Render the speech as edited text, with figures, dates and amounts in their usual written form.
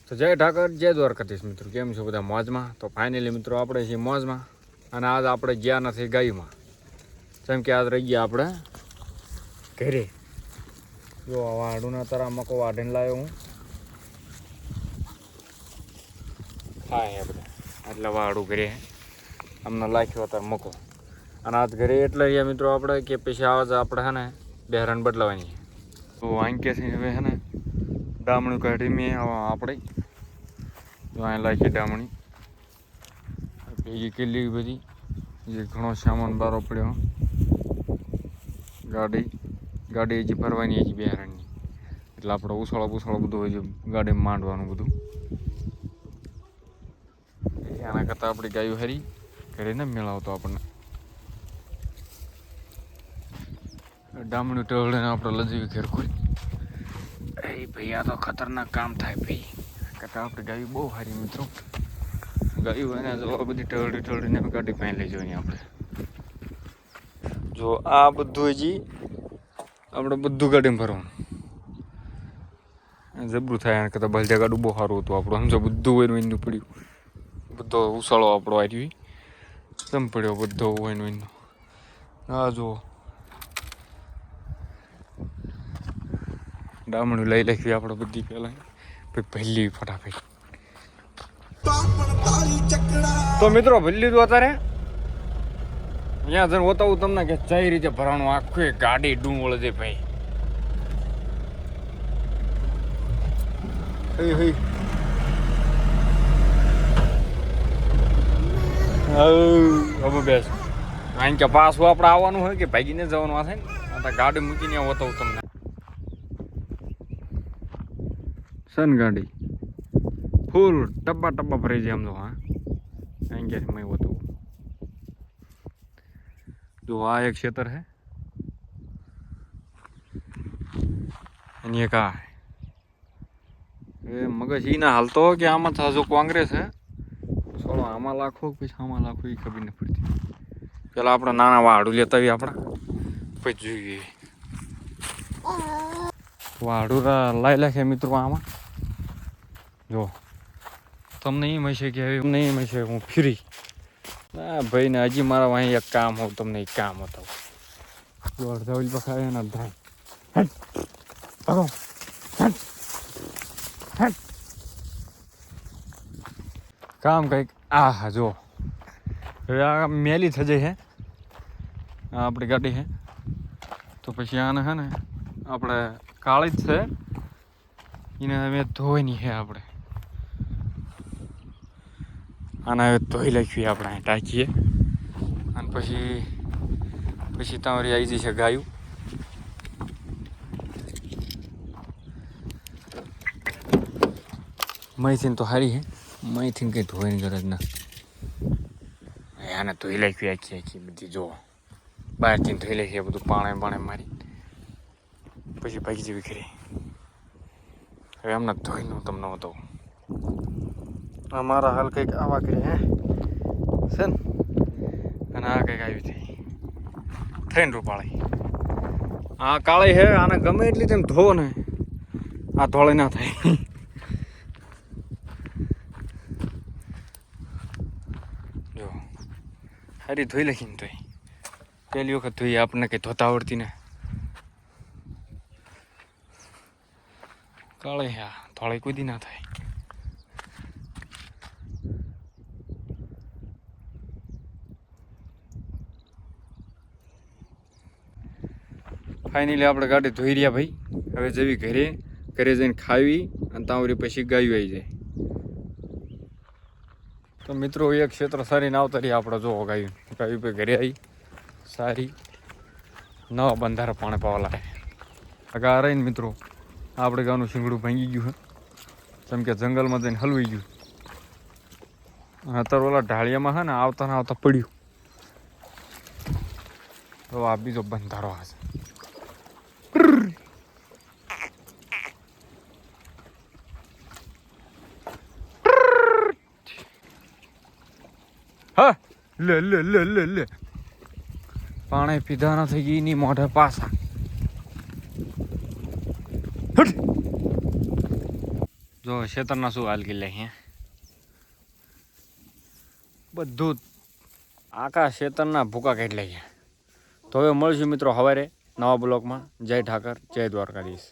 તો જય ઠાકર જય દ્વારકાધીશ મિત્રો, કેમ છો બધા? મોજમાં? તો ફાઇનલી મિત્રો આપણે છીએ મોજમાં, અને આજ આપણે ગયા નથી ગાયમાં, જેમ કે આજ રહી ગયા આપણે ઘરે. જો વાઢુના તારા મકો વાઢીને લાવ્યો હું, હા હે બધા એટલે વાઢું ઘરે અમને લાખ્યો અત્યારે મકો. અને આજ ઘરે એટલે રહ્યા મિત્રો આપણે કે પછી આજ આપણે હે ને બેહરણ બદલાવાની. તો આંક્યાથી હવે હે ને ડામણું કાઢી મેં આપણે તો અહીં લાખી ડામણી ભેગી કેટલી બધી, જે ઘણો સામાન બારો પડ્યો. ગાડી હજી ફરવાની હજી બિહારની, એટલે આપણે ઉછાળો બધું હોય છે ગાડીમાં માંડવાનું બધું. આના કરતાં આપણી ગાયું હરી ઘરે ને મેળવતો આપણને ડામણી ટળે આપણે લજવી ઘેર કોઈ. એ ભાઈ આ તો ખતરનાક કામ થાય ભાઈ, કરતાં આપણી ગાયું બહુ સારી મિત્રો. ગાયું એને જો બધી ટળીને ગાડી પાસે લઈ જવાની આપણે. જો આ બધું હજી આપણે બધું ગાડીમાં ભરવાનું જબરું થાય. એના કરતાં બલજા ગાડું બહુ સારું હતું આપણું, સમજો બધું વહીનું પડ્યું, બધો ઉછાળો આપણો આવી જમ પડ્યો બધો વહીનો. હા જુઓ ડામણું લઈ લખવી આપણે બધી પહેલાં, પહેલી ફટાફટ. તો મિત્રો ભરી લીધું અત્યારે. અહીંયા જઈને બતાવું તમને કે કઈ રીતે ભરવાનું, આખું ગાડી ડુંગળ છે ભાઈ. હવે બેસ અહીં કે પાછું આપણે આવવાનું હોય કે ભાગીને જવાનું આ થાય ને, આ ગાડી મૂકીને બતાવું તમને. સન ગાડી ફૂલ ટબ્બા ભરાઈ જાય આમ તો. હા અહીં ક્યાંથી મેં બતાવું. જો આ એક ક્ષેત્ર હે, અને એક આ એ મગજ ઈ ના હાલતો કે આમાં થાજો કોંગ્રેસ હે થોડો આમાં લાખો પછી આમાં લાખો એ ખબર નથી પડતી. પેલા આપણે નાના વાડું લેતા આવીએ આપણા, પછી જોઈએ વાડું લાઈ લાખે મિત્રો. આમાં જો તમને એમ હશે કે તમને એમ હશે હું ફ્રી ના ભાઈ ને, હજી મારા અહીં એક કામ હોઉં તમને એક કામ હતો. જો અડધા ઓલી પખાય ને અડધા કામ કંઈક આ હા જો હવે આ મેલી થઈ જાય હે આ આપણી ગાડી હે. તો પછી આને હે ને આપણે કાળી જ છે એને હવે ધોવાની છે આપણે. આને હવે ધોઈ લખીએ આપણે અહીં ટાંકીએ, અને પછી તમારી આવી જશે ગાયું. મહીથી તો સારી હે, મહીથી કંઈ ધોવાની ગરજ ના. આને ધોઈ લખી આખી બધી જો બહારથી ધોઈ લખીએ બધું પાણે મારી, પછી ભાગી જેવી કરી. હવે એમને ધોઈનું તમને હતો અમારા હાલ કંઈક આવા કરી હે છે ને, અને આ કંઈક આવી થઈ થઈને રૂપાળી. આ કાળી હે, આને ગમે એટલી તેમ ધોવો ને આ ધોળે ના થાય. જો સારી ધોઈ લખીને તોય પહેલી વખત ધોઈ આપણને કંઈ ધોતા આવડતી ને. કાળી હા ધોળી કૂદી ના થાય. ફાઇનલી આપણે ગાડી ધોઈ રહ્યા ભાઈ. હવે જેવી ઘરે જઈને ખાવી અને તાવરી પછી ગાયું આવી જાય. તો મિત્રો એક ક્ષેત્ર સારી ના આવતા રહી આપણે. જો ગાયું ભાઈ ઘરે આવી સારી નવા બંધારા પાણી પાવા લાગે. આગળ રહીને મિત્રો આપણે ગાનું શીંગડું ભાંગી ગયું હે, જેમ કે જંગલમાં જઈને હલવાઈ ગયું. અત્યારે ઓલા ઢાળિયામાં છે ને આવતા પડ્યું. તો આ બીજો બંધારો હશે. હા લે પાણી પીધા ના થઈ ગઈ ની મોઢે પાસા. જો ખેતરના શું હાલ કરી અહીંયા બધું આખા ખેતરના ભૂકા કાઢી ગયા. તો હવે મળશું મિત્રો સવારે નવા બ્લોગમાં. જય ઠાકર, જય દ્વારકાધીશ.